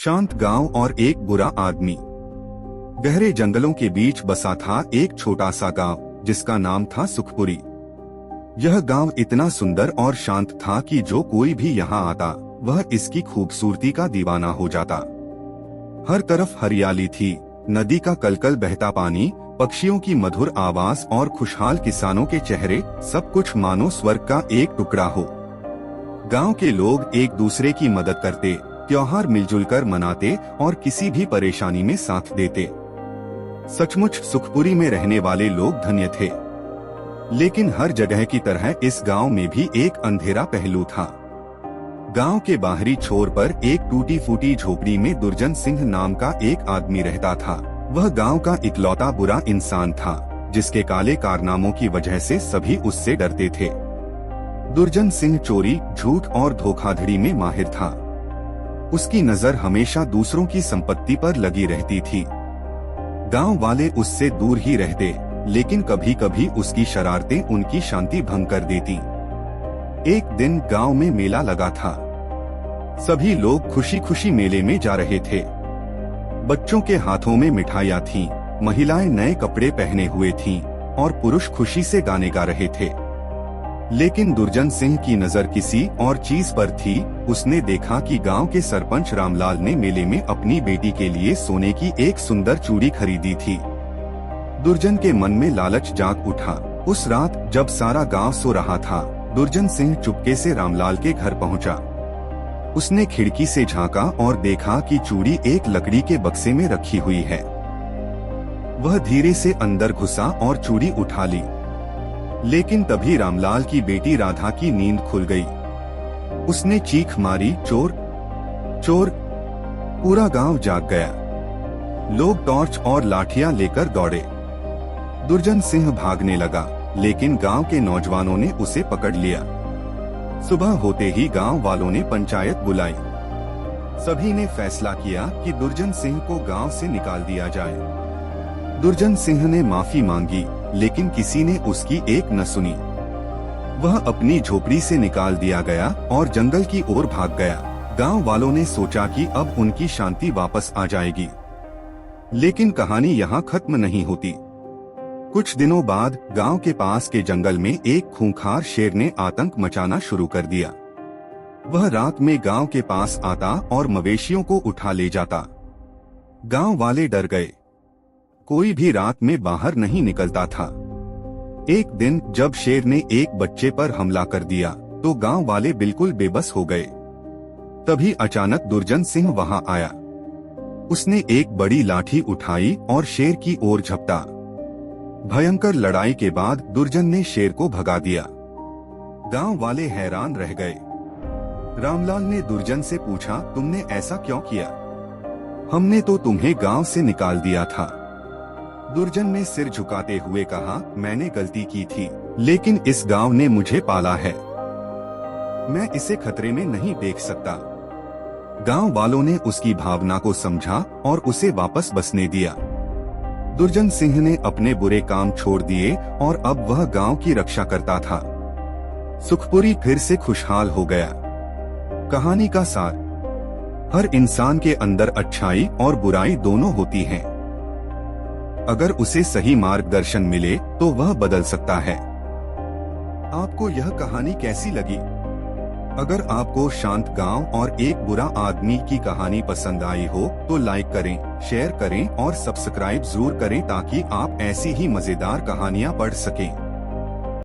शांत गांव और एक बुरा आदमी। गहरे जंगलों के बीच बसा था एक छोटा सा गांव जिसका नाम था सुखपुरी। यह गांव इतना सुंदर और शांत था कि जो कोई भी यहाँ आता वह इसकी खूबसूरती का दीवाना हो जाता। हर तरफ हरियाली थी, नदी का कलकल बहता पानी, पक्षियों की मधुर आवाज और खुशहाल किसानों के चेहरे, सब कुछ मानो स्वर्ग का एक टुकड़ा हो। गांव के लोग एक दूसरे की मदद करते, त्योहार मिलजुल कर मनाते और किसी भी परेशानी में साथ देते। सचमुच सुखपुरी में रहने वाले लोग धन्य थे। लेकिन हर जगह की तरह इस गांव में भी एक अंधेरा पहलू था। गांव के बाहरी छोर पर एक टूटी फूटी झोपड़ी में दुर्जन सिंह नाम का एक आदमी रहता था। वह गांव का इकलौता बुरा इंसान था जिसके काले कारनामों की वजह से सभी उससे डरते थे। दुर्जन सिंह चोरी, झूठ और धोखाधड़ी में माहिर था। उसकी नजर हमेशा दूसरों की संपत्ति पर लगी रहती थी। गांव वाले उससे दूर ही रहते, लेकिन कभी कभी उसकी शरारतें उनकी शांति भंग कर देती। एक दिन गांव में मेला लगा था। सभी लोग खुशी खुशी मेले में जा रहे थे। बच्चों के हाथों में मिठाइयाँ थीं, महिलाएं नए कपड़े पहने हुए थीं और पुरुष खुशी से गाने गा रहे थे। लेकिन दुर्जन सिंह की नजर किसी और चीज पर थी। उसने देखा कि गांव के सरपंच रामलाल ने मेले में अपनी बेटी के लिए सोने की एक सुंदर चूड़ी खरीदी थी। दुर्जन के मन में लालच जाग उठा। उस रात जब सारा गांव सो रहा था, दुर्जन सिंह चुपके से रामलाल के घर पहुंचा। उसने खिड़की से झांका और देखा कि चूड़ी एक लकड़ी के बक्से में रखी हुई है। वह धीरे से अंदर घुसा और चूड़ी उठा ली। लेकिन तभी रामलाल की बेटी राधा की नींद खुल गई। उसने चीख मारी, चोर चोर। पूरा गांव जाग गया। लोग टॉर्च और लाठियां लेकर दौड़े। दुर्जन सिंह भागने लगा, लेकिन गांव के नौजवानों ने उसे पकड़ लिया। सुबह होते ही गांव वालों ने पंचायत बुलाई। सभी ने फैसला किया कि दुर्जन सिंह को गांव से निकाल दिया जाए। दुर्जन सिंह ने माफी मांगी, लेकिन किसी ने उसकी एक न सुनी। वह अपनी झोपड़ी से निकाल दिया गया और जंगल की ओर भाग गया। गांव वालों ने सोचा कि अब उनकी शांति वापस आ जाएगी। लेकिन कहानी यहाँ खत्म नहीं होती। कुछ दिनों बाद गांव के पास के जंगल में एक खूंखार शेर ने आतंक मचाना शुरू कर दिया। वह रात में गांव के पास आता और मवेशियों को उठा ले जाता। गांव वाले डर गए। कोई भी रात में बाहर नहीं निकलता था। एक दिन जब शेर ने एक बच्चे पर हमला कर दिया तो गांव वाले बिल्कुल बेबस हो गए। तभी अचानक दुर्जन सिंह वहां आया। उसने एक बड़ी लाठी उठाई और शेर की ओर झपटा। भयंकर लड़ाई के बाद दुर्जन ने शेर को भगा दिया। गांव वाले हैरान रह गए। रामलाल ने दुर्जन से पूछा, तुमने ऐसा क्यों किया? हमने तो तुम्हें गांव से निकाल दिया था। दुर्जन ने सिर झुकाते हुए कहा, मैंने गलती की थी, लेकिन इस गांव ने मुझे पाला है। मैं इसे खतरे में नहीं देख सकता। गांव वालों ने उसकी भावना को समझा और उसे वापस बसने दिया। दुर्जन सिंह ने अपने बुरे काम छोड़ दिए और अब वह गांव की रक्षा करता था। सुखपुरी फिर से खुशहाल हो गया। कहानी का सार, हर इंसान के अंदर अच्छाई और बुराई दोनों होती हैं। अगर उसे सही मार्गदर्शन मिले तो वह बदल सकता है। आपको यह कहानी कैसी लगी? अगर आपको शांत गांव और एक बुरा आदमी की कहानी पसंद आई हो तो लाइक करें, शेयर करें और सब्सक्राइब जरूर करें ताकि आप ऐसी ही मजेदार कहानियां पढ़ सकें।